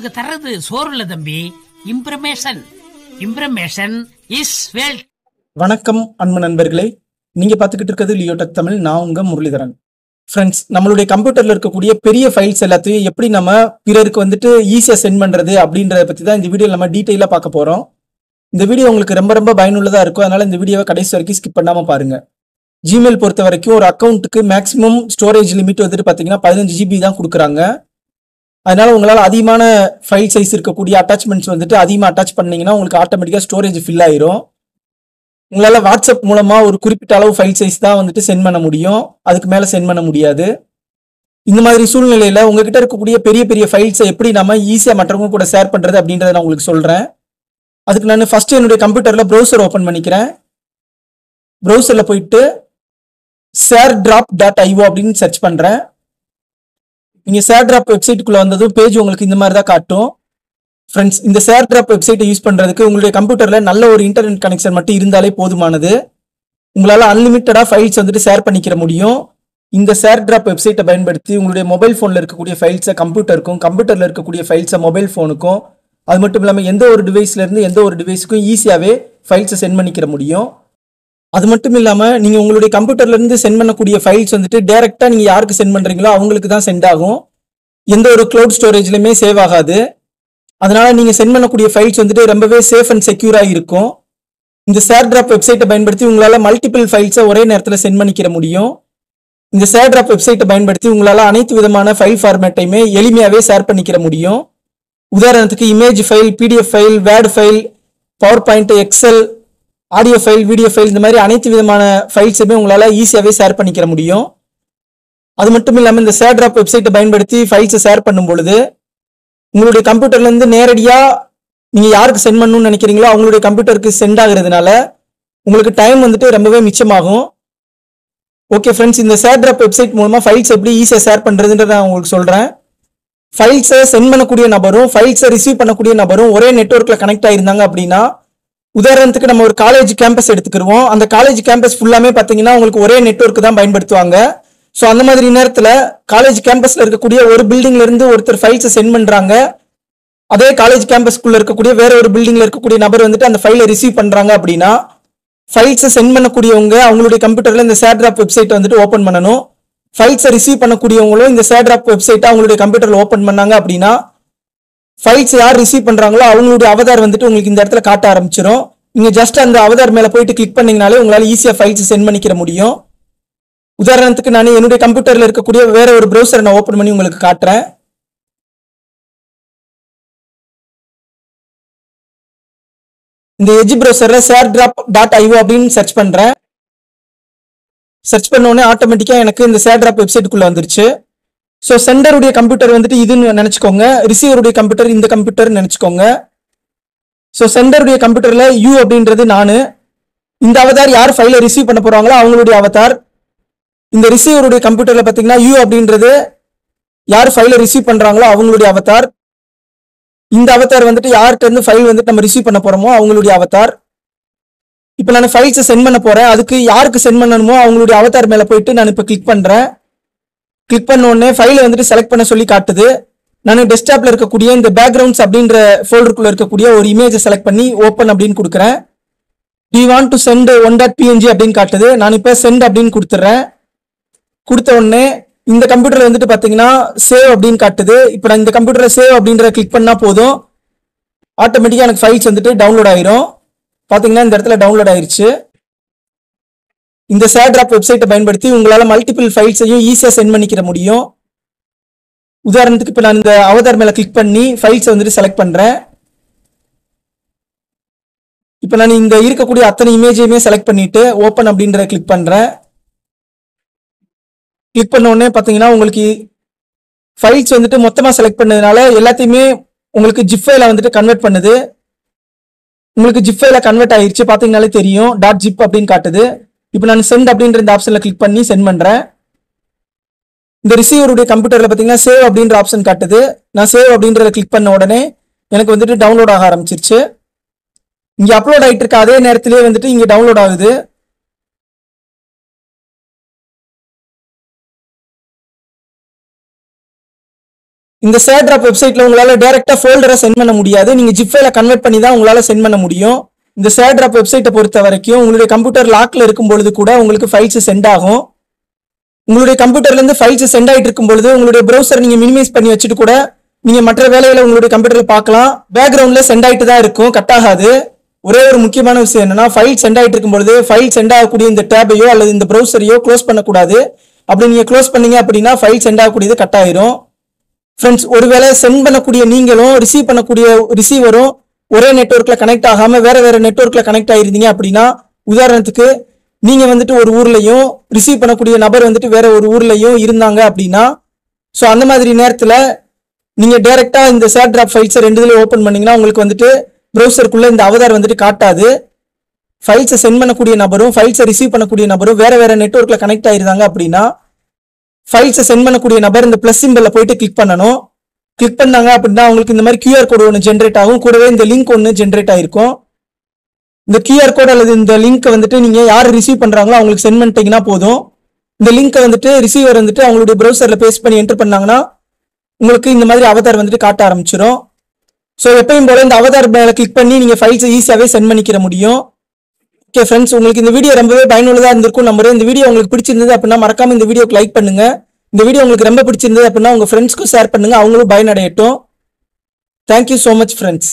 நமக்கு தர்றது சோறு இல்ல தம்பி, இம்ப்ரமேஷன். இம்ப்ரமேஷன் இஸ் வெல்த். வணக்கம் அன்பு நண்பர்களே, நீங்க பார்த்துக்கிட்டு இருக்கிறது லியோடெக் தமிழ். நான் உங்க முரளிதரன். ஃப்ரெண்ட்ஸ், நம்மளுடைய கம்ப்யூட்டர்ல இருக்கக்கூடிய பெரிய ஃபைல்ஸ் எல்லாத்தையும் எப்படி நம்ம பிறருக்கு ஈஸியா சென்ட் பண்றது அப்படின்றத பத்தி தான் இந்த வீடியோல நம்ம டீட்டெயிலா பார்க்க போறோம். இந்த வீடியோ உங்களுக்கு ரொம்ப ரொம்ப பயனுள்ளதா இருக்கும். அதனால இந்த வீடியோவை கடைசி வரைக்கும் ஸ்கிப் பண்ணாம பாருங்க. ஜிமெயில் பொறுத்த வரைக்கும் ஒரு அக்கௌண்ட்டுக்கு மேக்ஸிமம் ஸ்டோரேஜ் லிமிட் பாத்தீங்கன்னா 15 GB தான் கொடுக்குறாங்க. அதனால உங்களால் அதிகமான ஃபைல் சைஸ் இருக்கக்கூடிய அட்டாச்மெண்ட்ஸ் அதிகமாக அட்டாச் பண்ணீங்கன்னா உங்களுக்கு ஆட்டோமேட்டிக்காக ஸ்டோரேஜ் ஃபில் ஆயிரும். உங்களால் வாட்ஸ்அப் மூலமா ஒரு குறிப்பிட்ட அளவு ஃபைல் சைஸ் தான் சென்ட் பண்ண முடியும், அதுக்கு மேலே சென்ட் பண்ண முடியாது. இந்த மாதிரி சூழ்நிலையில உங்ககிட்ட இருக்கக்கூடிய பெரிய பெரிய ஃபைல்ஸை எப்படி நம்ம ஈஸியாக மற்றவங்க கூட ஷேர் பண்றது அப்படின்றத நான் உங்களுக்கு சொல்றேன். அதுக்கு நான் ஃபர்ஸ்ட் என்னுடைய கம்ப்யூட்டர்ல ப்ரௌசர் ஓப்பன் பண்ணிக்கிறேன். ப்ரௌசர்ல போயிட்டு share-drop.io அப்படின்னு சர்ச் பண்றேன். நீங்க share-drop வெப்சைட்டுக்குள்ள வந்ததும் பேஜ் உங்களுக்கு இந்த மாதிரி தான் காட்டும். ஃப்ரெண்ட்ஸ், இந்த share-drop வெப்சைட்டை யூஸ் பண்றதுக்கு உங்களுடைய கம்ப்யூட்டர்ல நல்ல ஒரு இன்டர்நெட் கனெக்ஷன் மட்டும் இருந்தாலே போதுமானது. உங்களால அன்லிமிட்டடா ஃபைல்ஸ் ஷேர் பண்ணிக்கிற முடியும். இந்த share-drop வெப்சைட்டை பயன்படுத்தி உங்களுடைய மொபைல் போன்ல இருக்கக்கூடிய ஃபைல்ஸை கம்ப்யூட்டருக்கும், கம்ப்யூட்டர்ல இருக்கக்கூடிய ஃபைல்ஸை மொபைல் போனுக்கும், அது மட்டும் இல்லாமல் எந்த ஒரு டிவைஸ்ல இருந்து எந்த ஒரு டிவைஸுக்கும் ஈஸியாவே ஃபைல்ஸை சென்ட் பண்ணிக்கிற முடியும். அது மட்டும் இல்லாம நீங்க உங்களுடைய கம்ப்யூட்டர்ல இருந்து சென்ட் பண்ணக்கூடிய ஃபைல்ஸ் டைரக்டா நீங்க யாருக்கு சென்ட் பண்றீங்களோ அவங்களுக்கு தான் சென்ட் ஆகும். எந்த ஒரு கிளவுட் ஸ்டோரேஜ்லயுமே சேவ் ஆகாது. அதனால நீங்க சென்ட் பண்ணக்கூடிய ஃபைல்ஸ் ரொம்பவே சேஃப் அண்ட் செக்யூரா இருக்கும். இந்த share-drop வெப்சைட்டை பயன்படுத்தி உங்களால மல்டிபிள் ஃபைல்ஸை ஒரே நேரத்தில் சென்ட் பண்ணிக்கிற முடியும். இந்த share-drop வெப்சைட்டை பயன்படுத்தி உங்களால அனைத்து விதமான ஃபைல் ஃபார்மேட்டையுமே எளிமையாவே ஷேர் பண்ணிக்கிற முடியும். உதாரணத்துக்கு image file, PDF file, Word file, PowerPoint, Excel, audio file, video file, இந்த மாதிரி அனைத்து விதமான ஃபைல்ஸுமே உங்களால ஈஸியாவே ஷேர் பண்ணிக்கிற முடியும். அது மட்டும் இல்லாமல் இந்த share-drop வெப்சைட்டை பயன்படுத்தி ஃபைல்ஸை ஷேர் பண்ணும் பொழுது உங்களுடைய கம்ப்யூட்டர்ல இருந்து நேரடியா நீங்க யாருக்கு சென்ட் பண்ணணும்னு நினைக்கிறீங்களோ அவங்களுடைய கம்ப்யூட்டருக்கு சென்ட் ஆகுறதுனால உங்களுக்கு டைம் ரொம்பவே மிச்சமாகும். ஓகே ஃப்ரெண்ட்ஸ், இந்த share-drop வெப்சைட் மூலமா ஃபைல்ஸ் எப்படி ஈஸியா ஷேர் பண்றதுன்றத நான் உங்களுக்கு சொல்றேன். ஃபைல்ஸை சென்ட் பண்ணக்கூடிய நபரும் ஃபைல்ஸை ரிசீவ் பண்ணக்கூடிய நபரும் ஒரே நெட்வொர்க்ல கனெக்ட் ஆயிருந்தாங்க அப்படின்னா, உதாரணத்துக்கு நம்ம ஒரு காலேஜ் கேம்பஸ் எடுத்துக்கிடுவோம். அந்த காலேஜ் கேம்பஸ் ஃபுல்லாமே பாத்தீங்கன்னா உங்களுக்கு ஒரே நெட்வொர்க் தான் பயன்படுத்துவாங்க. ஸோ அந்த மாதிரி நேரத்தில் காலேஜ் கேம்பஸ்ல இருக்கக்கூடிய ஒரு பில்டிங்ல இருந்து ஒருத்தர் ஃபைல்ஸை சென்ட் பண்றாங்க. அதே காலேஜ் கேம்பஸ்க்குள்ள இருக்கக்கூடிய வேற ஒரு பில்டிங்ல இருக்கக்கூடிய நபர் அந்த ஃபைலை ரிசீவ் பண்றாங்க அப்படின்னா, ஃபைல்ஸை சென்ட் பண்ணக்கூடியவங்க அவங்களுடைய கம்ப்யூட்டர்ல இந்த share-drop வெப்சைட்டை ஓப்பன் பண்ணணும். ஃபைல்ஸை ரிசீவ் பண்ணக்கூடியவங்களும் இந்த share-drop வெப்சைட்டை அவங்களுடைய கம்ப்யூட்டர்ல ஓப்பன் பண்ணாங்க அப்படின்னா, ஃபைல்ஸ் யார் ரிசீவ் பண்றாங்களோ அவங்களுடைய அவதார் உங்களுக்கு இந்த இடத்துல காட்ட ஆரம்பிச்சிடும். நீங்க ஜஸ்ட் அந்த அவதார் மேல போயிட்டு கிளிக் பண்ணீங்கனாலே உங்களால ஈஸியா ஃபைல்ஸ் சென்ட் பண்ணிக்கிற முடியும். உதாரணத்துக்கு நான் என்னுடைய கம்ப்யூட்டர்ல இருக்கக்கூடிய வேற ஒரு ப்ரௌசரை நான் ஓபன் பண்ணி உங்களுக்கு காட்டுறேன். இந்த எட்ஜ் ப்ரௌசர்ல share-drop.io அப்படின்னு சர்ச் பண்றேன். சர்ச் பண்ண உடனே ஆட்டோமேட்டிக்கா எனக்கு இந்த share-drop வெப்சைட்டுக்குள்ள வந்துருச்சு. ஸோ சென்டருடைய கம்ப்யூட்டர் இதுன்னு நினைச்சுக்கோங்க, ரிசீவருடைய கம்ப்யூட்டர் இந்த கம்ப்யூட்டர் நினைச்சுக்கோங்க. ஸோ சென்டருடைய கம்ப்யூட்டர்ல யூ அப்படின்றது நானு. இந்த அவதார் யார் ஃபைலை ரிசீவ் பண்ண போறாங்களோ அவங்களுடைய அவதார். இந்த ரிசீவருடைய கம்ப்யூட்டர்ல பாத்தீங்கன்னா யூ அப்படின்றது யார் ஃபைலை ரிசீவ் பண்றாங்களோ அவங்களுடைய அவதார். இந்த அவதார் யார்கிட்ட இருந்து ஃபைல் நம்ம ரிசீவ் பண்ண போறோமோ அவங்களுடைய அவதார். இப்போ நான் ஃபைல்ஸை சென்ட் பண்ண போறேன். அதுக்கு யாருக்கு சென்ட் பண்ணணுமோ அவங்களுடைய அவதார் மேல போயிட்டு நான் இப்போ கிளிக் பண்றேன். கிளிக் பண்ண உடனே ஃபைலை செலக்ட் பண்ண சொல்லி காட்டுது. நான் டெஸ்க்டாப்ல இருக்கக்கூடிய இந்த பேக்ரவுண்ட்ஸ் அப்படின்ற ஃபோல்டருக்குள்ள இருக்கக்கூடிய ஒரு இமேஜை செலக்ட் பண்ணி ஓப்பன் அப்படின்னு கொடுக்குறேன். Do you want to send 1.png அப்படின்னு காட்டுது. நான் இப்போ சென்ட் அப்படின்னு கொடுத்துட்றேன். கொடுத்த உடனே இந்த கம்ப்யூட்டர்ல பாத்தீங்கன்னா சேவ் அப்படின்னு காட்டுது. இப்போ நான் இந்த கம்ப்யூட்டர்ல சேவ் அப்படின்ற கிளிக் பண்ணா போதும், ஆட்டோமேட்டிக்கா எனக்கு ஃபைல்ஸ் டவுன்லோட் ஆயிரும். பாத்தீங்கன்னா இந்த இடத்துல டவுன்லோட் ஆயிருச்சு. இந்த share-drop வெப்சைட்டை பயன்படுத்தி உங்களால மல்டிபிள் ஃபைல்ஸையும் ஈஸியா சென்ட் பண்ணிக்கிற முடியும். உதாரணத்துக்கு இப்போ நான் இந்த அவதார் மேல கிளிக் பண்ணி ஃபைல்ஸை செலக்ட் பண்றேன். இப்போ நான் இந்த இருக்கக்கூடிய அத்தனை இமேஜையுமே செலக்ட் பண்ணிட்டு ஓப்பன் அப்படின்ற கிளிக் பண்றேன். கிளிக் பண்ண உடனே பாத்தீங்கன்னா உங்களுக்கு ஃபைல்ஸ் மொத்தமா செலக்ட் பண்ணதுனால எல்லாத்தையுமே உங்களுக்கு ஜிப் ஃபைல கன்வெர்ட் பண்ணுது. உங்களுக்கு ஜிப் ஃபைல கன்வெர்ட் ஆயிருச்சு, பாத்தீங்கன்னாலே தெரியும். .zip அப்படின்னு காட்டுது. இப்போ நான் சென்ட் அப்படின்ற இந்த ஆப்ஷன்ல கிளிக் பண்ணி சென்ட் பண்றேன். இந்த ரிசீவருடைய கம்ப்யூட்டர்ல பாத்தீங்கன்னா சேவ் அப்படின்ற ஆப்ஷன் காட்டுது. நான் சேவ் அப்படின்றத கிளிக் பண்ண உடனே எனக்கு டவுன்லோட் ஆக ஆரம்பிச்சிருச்சு. இங்க அப்லோட் ஆயிட்டு இருக்க அதே நேரத்திலேயே இங்க டவுன்லோட் ஆகுது. இந்த ஷேர் டிராப் வெப்சைட்ல உங்களால டைரக்டா ஃபோல்டரை சென்ட் பண்ண முடியாது. நீங்க ஜிப் ஃபைல கன்வெர்ட் பண்ணி தான் உங்களால சென்ட் பண்ண முடியும். இந்த ஷேர் டிராப் வெப்சைட்டை பொறுத்த வரைக்கும் உங்களுடைய கம்ப்யூட்டர் லாக்ல இருக்கும் பொழுது கூட உங்களுக்கு ஃபைல்ஸ் சென்ட் ஆகும். உங்களுடைய கம்ப்யூட்டர்ல இருந்து ஃபைல்ஸ் சென்ட் ஆயிட்டு இருக்கும் பொழுது உங்களுடைய ப்ரௌசர் நீங்க மினிமைஸ் பண்ணி வச்சுட்டு கூட நீங்க மற்ற வேலைகளை உங்களுடைய கம்ப்யூட்டர்ல பார்க்கலாம். பேக்ரவுண்ட்ல சென்ட் ஆயிட்டு தான் இருக்கும், கட் ஆகாது. ஒரே ஒரு முக்கியமான விஷயம் என்னன்னா, ஃபைல் சென்ட் ஆயிட்டு இருக்கும் பொழுது ஃபைல் சென்ட் ஆகக்கூடிய இந்த டேபையோ அல்லது இந்த ப்ரௌசரையோ க்ளோஸ் பண்ணக்கூடாது. அப்படி நீங்க க்ளோஸ் பண்ணீங்க அப்படின்னா ஃபைல் சென்ட் ஆகக்கூடியது கட் ஆயிரும். ஃப்ரெண்ட்ஸ், ஒருவேளை சென்ட் பண்ணக்கூடிய நீங்களும் ரிசீவ் பண்ணக்கூடிய ரிசீவரும் ஒரே நெட்வொர்க்ல கனெக்ட் ஆகாம வேற வேற நெட்வொர்க்ல கனெக்ட் ஆயிருந்தீங்க அப்படின்னா, உதாரணத்துக்கு நீங்க வந்துட்டு ஒரு ஊர்லயும் ரிசீவ் பண்ணக்கூடிய நபர் வந்துட்டு வேற ஒரு ஊர்லயும் இருந்தாங்க அப்படின்னா, ஸோ அந்த மாதிரி நேரத்துல நீங்க டைரக்டா இந்த ஷேர் டிராப் ஃபைல்ஸை ரெண்டுல ஓப்பன் பண்ணீங்கன்னா உங்களுக்கு வந்துட்டு ப்ரௌசருக்குள்ள இந்த அவதார் வந்துட்டு காட்டாது. ஃபைல்ஸை சென்ட் பண்ணக்கூடிய நபரும் ஃபைல்ஸை ரிசீவ் பண்ணக்கூடிய நபரும் வேற வேற நெட்வொர்க்ல கனெக்ட் ஆயிருந்தாங்க அப்படின்னா, ஃபைல்ஸை சென்ட் பண்ணக்கூடிய நபர் இந்த பிளஸ் சிம்பிள போயிட்டு கிளிக் பண்ணணும். கிளிக் பண்ணாங்க அப்படின்னா உங்களுக்கு இந்த மாதிரி QR கோடு ஒன்று ஜென்ரேட் ஆகும். கூடவே இந்த லிங்க் ஒன்று ஜென்ரேட் ஆயிருக்கும். இந்த QR கோட் அல்லது இந்த லிங்க் வந்துட்டு நீங்க யார் ரிசீவ் பண்றாங்களோ அவங்களுக்கு சென்ட் பண்ணிட்டீங்கன்னா போதும். இந்த லிங்க் வந்துட்டு ரிசீவர் வந்துட்டு அவங்களுடைய ப்ரௌசர்ல பேஸ்ட் பண்ணி என்டர் பண்ணாங்கன்னா உங்களுக்கு இந்த மாதிரி அவதார் வந்துட்டு காட்ட ஆரம்பிச்சிடும். ஸோ எப்பயும் போல இந்த அவதார் மேல கிளிக் பண்ணி நீங்க ஃபைல்ஸை ஈஸியாவே சென்ட் பண்ணிக்கிற முடியும். ஓகே ஃப்ரெண்ட்ஸ், உங்களுக்கு இந்த வீடியோ ரொம்பவே பயனுள்ளதா இருந்திருக்கும் நம்புறேன். இந்த வீடியோ உங்களுக்கு பிடிச்சிருந்தது அப்படின்னா மறக்காம இந்த வீடியோக்கு லைக் பண்ணுங்க. இந்த வீடியோ உங்களுக்கு ரொம்ப பிடிச்சிருந்தது அப்படின்னா உங்க ஃப்ரெண்ட்ஸ்க்கும் ஷேர் பண்ணுங்க, அவங்களும் பயனடையட்டும். Thank you so much friends.